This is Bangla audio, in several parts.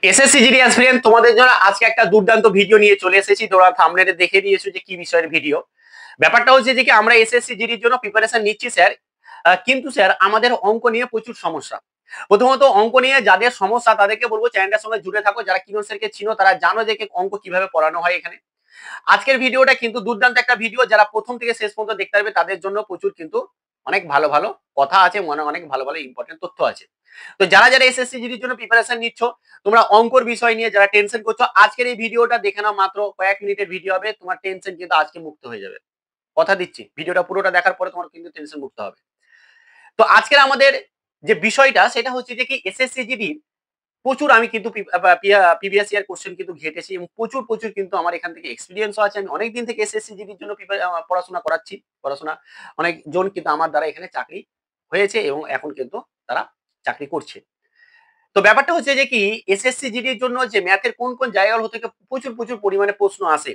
এসএসসি জিডি অ্যাসপিরেন্ট তোমাদের জন্য আজকে একটা দুর্দান্ত ভিডিও নিয়ে চলে এসেছি। তোমরা থাম্বনেলে দেখে দিয়েছো যে কি বিষয়ের ভিডিও। ব্যাপারটা হচ্ছে যে কি আমরা এসএসসি জিডির জন্য প্রিপারেশন নিচ্ছি স্যার, কিন্তু স্যার আমাদের অঙ্ক নিয়ে প্রচুর সমস্যা। প্রথমত অঙ্ক নিয়ে যাদের সমস্যা তাদেরকে বলবো চ্যানেলটার সঙ্গে জুড়ে থাকো। যারা কিরণ স্যারকে চিনো তারা জানো যে অঙ্ক কিভাবে পড়ানো হয় এখানে। আজকের ভিডিওটা কিন্তু দুর্দান্ত একটা ভিডিও, যারা প্রথম থেকে শেষ পর্যন্ত দেখতে পারবে তাদের জন্য প্রচুর কিন্তু অনেক ভালো ভালো কথা আছে, অনেক ভালো ভালো ইম্পর্টেন্ট তথ্য আছে। তো যারা যারা এসএসসি জিডির জন্য প্রিপারেশন নিচ্ছ, তোমরা অঙ্কর বিষয় নিয়ে যারা টেনশন করছো, আজকের এই ভিডিওটা দেখে নাও। মাত্র কয়েক মিনিটের ভিডিও হবে, তোমার টেনশন কিন্তু আজকে মুক্ত হয়ে যাবে। কথা দিচ্ছি, ভিডিওটা পুরোটা দেখার পরে তোমার কিন্তু টেনশন মুক্ত হবে। তো আজকের আমাদের যে বিষয়টা সেটা হচ্ছে যে কি এসএসসি জিডি প্রচুর আমি কিন্তু প্রিভিয়াস ইয়ার কোশ্চেন কিন্তু ঘেটেছি এবং প্রচুর প্রচুর কিন্তু আমার এখান থেকে এক্সপিরিয়েন্সও আছে। আমি অনেকদিন থেকে এসএসসি জিডির জন্য পড়াশোনা করাচ্ছি। অনেকজন কিন্তু আমার দ্বারা এখানে চাকরি হয়েছে এবং এখন কিন্তু তারা চাকরি করছে। তো ব্যাপারটা হচ্ছে যে কি এসএসসি জিডির জন্য যে ম্যাথের কোন কোন জায়গাগুলো থেকে প্রচুর প্রচুর পরিমাণে প্রশ্ন আসে।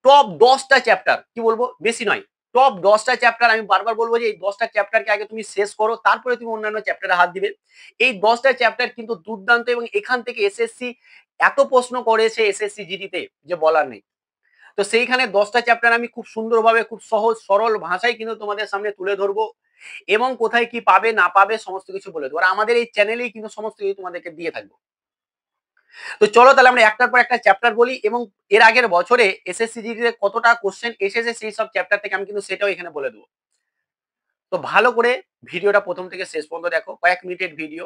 টপ 10টা চ্যাপ্টার, কি বলবো, বেশি নয়, টপ 10টা চ্যাপ্টার। আমি বারবার বলবো যে এই 10টা চ্যাপ্টারকে আগে তুমি শেষ করো, তারপরে তুমি অন্যান্য চ্যাপ্টারে হাত দিবে। এই 10টা চ্যাপ্টার কিন্তু দুর্দান্ত এবং এখান থেকে এসএসসি এত প্রশ্ন করেছে এসএসসি জিডিতে যে বলার নেই। তো সেইখানে 10টা চ্যাপ্টার আমি খুব সুন্দরভাবে খুব সহজ সরল ভাষায় কিন্তু তোমাদের সামনে তুলে ধরবো এবং কোথায় কি পাবে না পাবে সমস্ত কিছু বলে দেবো। আর আমাদের এই চ্যানেলেই কিন্তু সমস্ত কিছু তোমাদেরকে দিয়ে থাকবো। তো চলো তাহলে আমরা একটার পর একটা চ্যাপ্টার বলি এবং এর আগের বছরে এসএসসি জিডিতে কতটা কোশ্চেন এসেছে সেই সব চ্যাপ্টার থেকে আমি কিন্তু সেটাও এখানে বলে দেবো। তো ভালো করে ভিডিওটা প্রথম থেকে শেষ পর্যন্ত দেখো, কয়েক মিনিটের ভিডিও,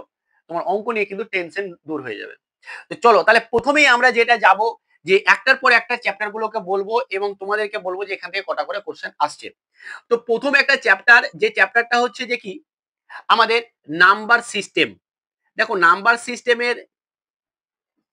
তোমার অঙ্ক নিয়ে কিন্তু টেনশন দূর হয়ে যাবে। তো চলো তাহলে প্রথমেই আমরা যেটা যাব যে একটার পর একটা চ্যাপ্টার গুলোকে বলবো এবং তোমাদেরকে বলবো যে এখান থেকে কটা করে কোশ্চেন আসছে। তো প্রথম একটা চ্যাপ্টার, যে চ্যাপ্টারটা হচ্ছে যে কি আমাদের নাম্বার সিস্টেম। দেখো নাম্বার সিস্টেমের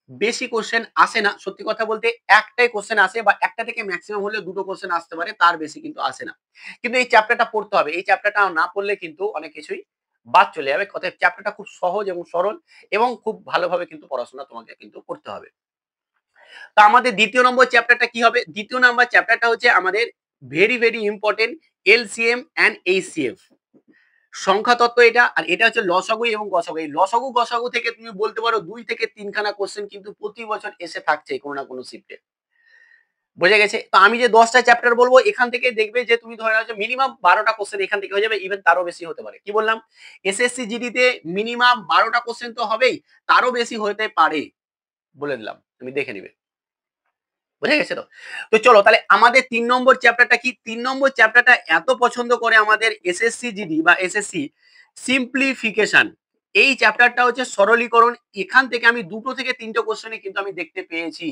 বেশি কোশ্চেন আসে না, সত্যি কথা বলতে একটাই কোশ্চেন আসে বা একটা থেকে ম্যাক্সিমাম হলে দুটো কোশ্চেন আসতে পারে, তার বেশি কিন্তু আসে না। কিন্তু এই চ্যাপ্টারটা পড়তে হবে, এই চ্যাপ্টারটা না পড়লে কিন্তু অনেক কিছুই বাদ চলে যাবে। অতএব চ্যাপ্টারটা খুব সহজ এবং সরল এবং খুব ভালোভাবে কিন্তু পড়াশোনা তোমাকে কিন্তু করতে হবে। তো আমাদের দ্বিতীয় নম্বর চ্যাপ্টারটা কি হবে? দ্বিতীয় নম্বর চ্যাপ্টারটা হচ্ছে আমাদের very very important, LCM and HCF. সংখ্যা তত্ত্ব এটা, আর এটা হচ্ছে লসাগু এবং গসাগু। এই লসাগু গসাগু থেকে তুমি বলতে পারো 2 থেকে 3 খানা কোশ্চেন কিন্তু প্রতি বছর এসে থাকছে কোনো না কোনো শিফটে। বোঝা গেছে? তো আমি যে 10টা চ্যাপ্টার বলবো এখান থেকে দেখবে যে তুমি ধরে নাও যে মিনিমাম 12টা কোশ্চেন এখান থেকে হয়ে যাবে, ইভেন তারও বেশি হতে পারে। কি বললাম? এসএসসি জিডিতে মিনিমাম 12টা কোশ্চেন তো হবেই, তারও বেশি হতে পারে। বলে দিলাম, তুমি দেখে নিবে। বোঝা গেছে তো? তো চলো তাহলে আমাদের 3 নম্বর চ্যাপ্টারটা কি? 3 নম্বর চ্যাপ্টারটা এত পছন্দ করে আমাদের এসএসসি জিডি বা এসএসসি, সিম্পলিফিকেশন। এই চ্যাপ্টারটা হচ্ছে সরলীকরণ। এখান থেকে আমি 2 থেকে 3টে কোশ্চেনে কিন্তু আমি দেখতে পেয়েছি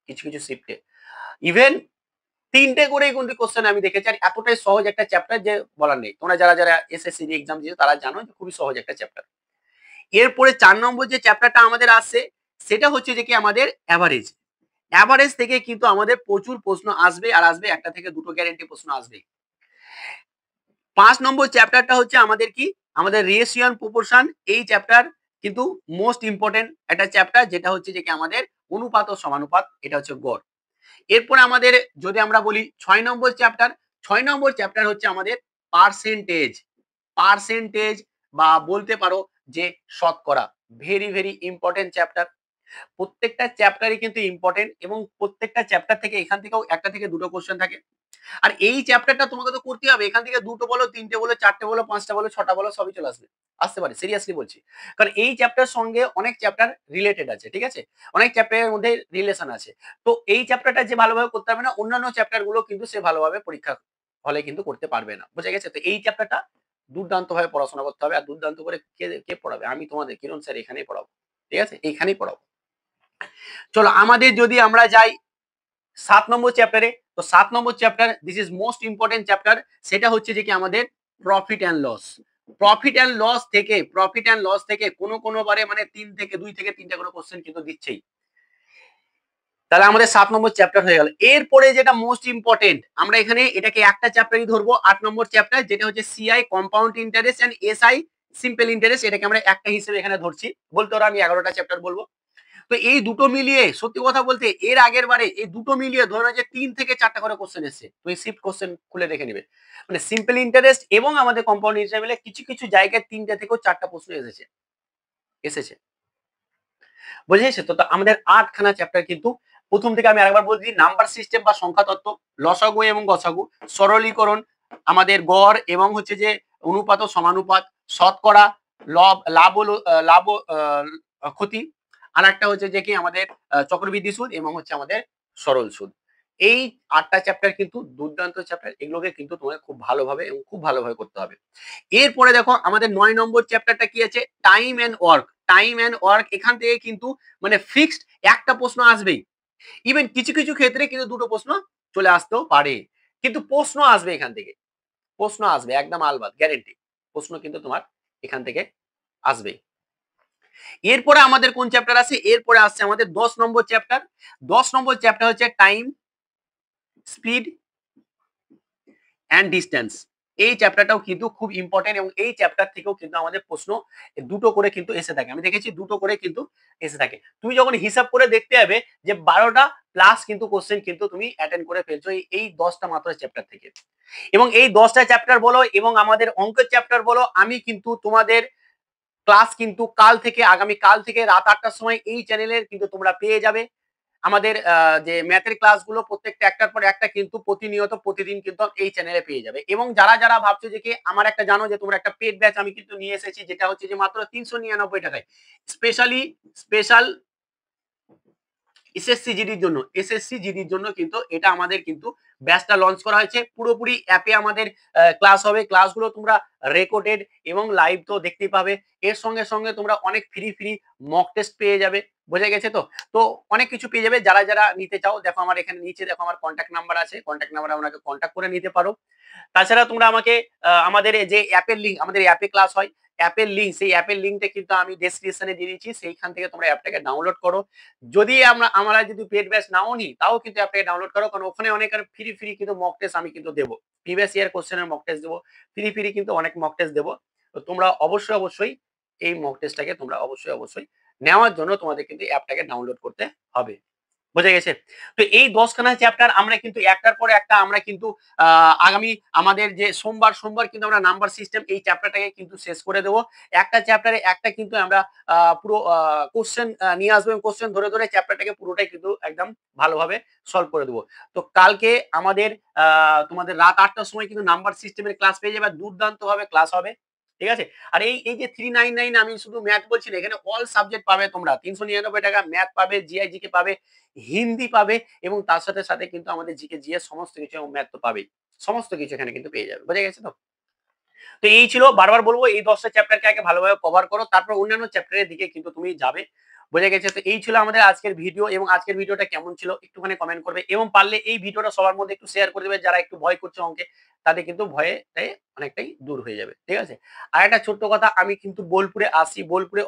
কিছু কিছু শিফটে। ইভেন 3টে করেই কিন্তু কোশ্চেন আমি দেখেছি। আর এতটাই সহজ একটা চ্যাপ্টার যে বলার নেই। তোমরা যারা যারা এসএসসি এক্সাম দিয়েছো তারা জানো যে খুবই সহজ একটা চ্যাপ্টার। এরপরে 4 নম্বর যে চ্যাপ্টারটা আমাদের আসছে সেটা হচ্ছে যে কি আমাদের এভারেজ। এভারেজ থেকে কিন্তু আমাদের প্রচুর প্রশ্ন আসবে, আর আসবে একটা থেকে দুটো গ্যারেন্টি প্রশ্ন আসবে। 5 নম্বর চ্যাপ্টারটা হচ্ছে আমাদের কি আমাদের রেশিও প্রপোর্শন। এই চ্যাপ্টার কিন্তু মোস্ট ইম্পর্টেন্ট একটা চ্যাপ্টার, যেটা হচ্ছে যে কি আমাদের অনুপাত ও সমানুপাত, এটা হচ্ছে গড়। এরপরে আমাদের যদি আমরা বলি 6 নম্বর চ্যাপ্টার, 6 নম্বর চ্যাপ্টার হচ্ছে আমাদের পার্সেন্টেজ। পার্সেন্টেজ বা বলতে পারো যে শতকরা। Very very important chapter. প্রত্যেকটা চ্যাপ্টারই কিন্তু ইম্পর্টেন্ট এবং প্রত্যেকটা চ্যাপ্টার থেকে এখান থেকেও একটা থেকে দুটো কোশ্চেন থাকে। আর এই চ্যাপ্টারটা তোমাকে তো করতে হবে, এখান থেকে দুটো বলো, তিনটে বলো, চারটে বলো, পাঁচটা বলো, ছটা বলো, সবই চলে আসবে, আসতে পারে, সিরিয়াসলি বলছি। কারণ এই চ্যাপ্টার সঙ্গে অনেক চ্যাপ্টার রিলেটেড আছে, ঠিক আছে, অনেক চ্যাপ্টারের মধ্যে রিলেশন আছে। তো এই চ্যাপ্টারটা যে ভালোভাবে করতে পারবে না, অন্যান্য চ্যাপ্টার গুলো কিন্তু সে ভালোভাবে পরীক্ষা হলে কিন্তু করতে পারবে না। বুঝে গেছে? তো এই চ্যাপ্টারটা দুর্দান্ত ভাবে পড়াশোনা করতে হবে। আর দুর্দান্ত করে কে কে পড়াবে? আমি তোমাদের কিরণ স্যার এখানেই পড়াবো, ঠিক আছে, এইখানেই পড়াবো। চলো আমাদের যদি আমরা যাই 7 নম্বর চ্যাপ্টারে, তো 7 number chapter, this is most important chapter. সেটা হচ্ছে যে কি আমাদের profit and loss. Profit and loss থেকে কোনো বারে মানে 2 থেকে 3টা করে কোশ্চেন কিন্তু দিচ্ছেই। তাহলে আমাদের 7 নম্বর চ্যাপ্টার হয়ে গেল। এরপরে যেটা মোস্ট ইম্পর্টেন্ট, আমরা এখানে এটাকে একটা চ্যাপ্টারই ধরবো, 8 নম্বর চ্যাপ্টার, যেটা হচ্ছে CI compound interest and SI simple interest. এটাকে আমরা একটা হিসেবে এখানে ধরছি। বলতে পারো আমি 11টা চ্যাপ্টার বলবো। তো এই দুটো মিলিয়ে সত্যি কথা বলতে এর আগের বারে এই দুটো মিলিয়ে ধরে নাও যে 3 থেকে 4টা করে কোশ্চেন এসেছে। তুমি শিফট কোশ্চেন খুলে দেখে নিবে। মানে সিম্পল ইন্টারেস্ট এবং আমাদের কম্পাউন্ড ইন্টারেস্ট মিলে কিছু কিছু জায়গায় 3টে থেকেও 4টা প্রশ্ন এসেছে। বুঝে গেছে তো? তো আমাদের ৮ খানা চ্যাপ্টার কিন্তু প্রথম থেকে আমি আরেকবার বলে দিই, নাম্বার সিস্টেম বা সংখ্যা তত্ত্ব, লসাগু এবং গসাগু, সরলীকরণ, আমাদের গড় এবং হচ্ছে যে অনুপাত ও সমানুপাত, শতকরা, লাভ ও লাভ ও ক্ষতি। আরেকটা হচ্ছে যে কি আমাদের চক্রবৃদ্ধি সুদ এবং হচ্ছে আমাদের সরল সুদ। এই ৮ টা চ্যাপ্টার কিন্তু দুর্দান্ত চ্যাপ্টার। এগুলোকে কিন্তু তোমাকে খুব ভালোভাবে এবং খুব ভালোভাবে করতে হবে। এরপরে দেখো আমাদের ৯ নম্বর চ্যাপ্টারটা কি আছে? Time and work. Time and work এখান থেকে কিন্তু মানে ফিক্সড একটা প্রশ্ন আসবেই। ইভেন কিছু, কিছু ক্ষেত্রে কিন্তু ২ টো প্রশ্ন চলে আসতেও পারে। কিন্তু প্রশ্ন আসবে এখান থেকে। প্রশ্ন আসবে একদম আলবাত গ্যারান্টি। প্রশ্ন কিন্তু তোমার এখান থেকে আসবেই। এরপরে আমাদের কোন চ্যাপ্টার আছে? এরপরে আসছে আমাদের ১০ নম্বর চ্যাপ্টার। ১০ নম্বর চ্যাপ্টার হচ্ছে টাইম, স্পিড অ্যান্ড ডিসট্যান্স। এই চ্যাপ্টারটাও কিন্তু খুব ইম্পর্টেন্ট এবং এই চ্যাপ্টার থেকেও কিন্তু আমাদের প্রশ্ন দুটো করে কিন্তু এসে থাকে। আমি দেখেছি দুটো করে কিন্তু এসে থাকে। তুমি যখন হিসাব করে দেখতে যাবে যে ১২ টা প্লাস কিন্তু কোশ্চেন কিন্তু তুমি অ্যাটেন্ড করে ফেলছো এই ১০ টা মাত্র চ্যাপ্টার থেকে। এবং এই ১০ টা চ্যাপ্টার বলো এবং আমাদের অঙ্কের চ্যাপ্টার বলো, আমি কিন্তু তোমাদের ক্লাস কিন্তু কাল থেকে আগামী কাল থেকে রাত ৮ টার সময় এই চ্যানেলের কিন্তু তোমরা পেয়ে যাবে। আমাদের যে ম্যাথের ক্লাসগুলো প্রত্যেকটা একটার পর একটা কিন্তু প্রতিনিয়ত প্রতিদিন কিন্তু এই চ্যানেলে পেয়ে যাবে। এবং যারা, যারা ভাবছো যে কি আমার একটা জানো যে তোমরা একটা পেইড ব্যাচ আমি কিন্তু নিয়ে এসেছি, যেটা হচ্ছে যে মাত্র ৩৯৯ টাকায় স্পেশাল এসএসসি জিডির জন্য, এসএসসি জিডির জন্য কিন্তু এটা আমাদের কিন্তু ব্যাচটা লঞ্চ করা হয়েছে। পুরোপুরি অ্যাপে আমাদের ক্লাস হবে। ক্লাসগুলো তোমরা রেকর্ডেড এবং লাইভ তো দেখতেই পাবে। এর সঙ্গে, সঙ্গে তোমরা অনেক ফ্রি মক টেস্ট পেয়ে যাবে। বোঝা গেছে তো? তো অনেক কিছু পেয়ে যাবে। যারা, যারা নিতে চাও দেখো আমার এখানে নিচে দেখো আমার কনট্যাক্ট নাম্বার আছে। কনট্যাক্ট নাম্বারে আমাকে কনট্যাক্ট করে নিতে পারো। তাছাড়া তোমরা আমাকে আমাদের এই যে অ্যাপের লিংক, আমাদের অ্যাপে ক্লাস হয়। অ্যাপের লিংক, সেই অ্যাপের লিংকটা কিন্তু আমি ডেসক্রিপশনে দিয়ে দিচ্ছি। সেইখান থেকে তোমরা অ্যাপটাকে ডাউনলোড করো। যদি আমরা যদি পেড ব্যাচ নাও নিই, তাও কিন্তু অ্যাপটাকে ডাউনলোড করো। কারণ ওখানে অনেক ফ্রি কিন্তু মক টেস্ট আমি কিন্তু দেবো। প্রিভিয়াস ইয়ার কোশ্চেনের মক টেস্ট দেবো। ফ্রি কিন্তু অনেক মক টেস্ট দেবো। তো তোমরা অবশ্যই এই মক টেস্টটাকে তোমরা অবশ্যই নেওয়ার জন্য তোমাদের কিন্তু অ্যাপটাকে ডাউনলোড করতে হবে। বোঝা গেছে? তো এই ১০ খানা চ্যাপ্টার আমরা কিন্তু একটার পর একটা আমরা কিন্তু আগামী আমাদের যে সোমবার কিন্তু আমরা নাম্বার সিস্টেম এই চ্যাপ্টারটাকে কিন্তু শেষ করে দেব। একটা চ্যাপ্টারে একটা কিন্তু আমরা পুরো কোশ্চেন নিয়ে আসবো এবং কোশ্চেন ধরে চ্যাপ্টারটাকে পুরোটাই কিন্তু একদম ভালোভাবে সলভ করে দেব। তো কালকে আমাদের তোমাদের রাত ৮ টার সময় কিন্তু নাম্বার সিস্টেমের ক্লাস পেয়ে যাবে। দুর্দান্তভাবে ক্লাস হবে। ঠিক আছে? আর এই যে 399 আমি শুধু ম্যাথ বলছি না, এখানে অল সাবজেক্ট পাবে তোমরা। ৩৯৯ টাকা ম্যাথ পাবে, জিআই, জিকে পাবে, হিন্দি পাবে এবং তার সাথে কিন্তু আমাদের জিকে, জিএস সমস্ত কিছু এবং ম্যাথ তো পাবেই। সমস্ত কিছু এখানে কিন্তু পেয়ে যাবে। বোঝা গেছে তো? তো এই ছিল, বারবার বলবো এই ১০ টা চ্যাপ্টারকে আগে ভালোভাবে কভার করো। তারপর অন্যান্য চ্যাপ্টারের দিকে কিন্তু তুমি যাবে। বোঝা গেছে? তো এই ছিল আমাদের আজকের ভিডিও এবং আজকের ভিডিওটা কেমন ছিল একটুখানি কমেন্ট করবে এবং পারলে এই ভিডিওটা সবার মধ্যে একটু শেয়ার করে দেবে যারা একটু ভয় করছে অঙ্কে। তাদের কিন্তু ভয়টাই অনেকটাই দূর হয়ে যাবে। ঠিক আছে? আরেকটা ছোট্ট কথা, আমি কিন্তু বোলপুরে আসি। বোলপুরে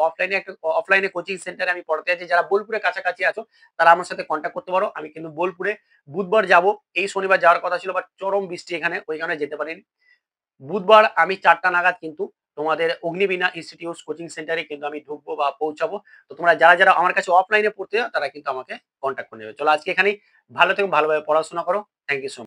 অফলাইনে কোচিং সেন্টারে আমি পড়াতে আছি। যারা বোলপুরের কাছাকাছি আছো তারা আমার সাথে কনট্যাক্ট করতে পারো। আমি কিন্তু বোলপুরে বুধবার যাবো। এই শনিবার যাওয়ার কথা ছিল বাট চরম বৃষ্টি এখানে, ওই কারণে যেতে পারিনি। বুধবার আমি ৪টা নাগাদ কিন্তু তোমাদের অগ্নিবীণা ইনস্টিটিউট কোচিং সেন্টারে কিন্তু আমি ঢুকবো বা পৌঁছাবো। তো তোমরা যারা, যারা আমার কাছে অফলাইনে পড়তে চাও তারা কিন্তু আমাকে কনট্যাক্ট করে নেবে। চলো আজকে এখানেই। ভালো থেকো, ভালোভাবে পড়াশোনা করো। Thank you so much.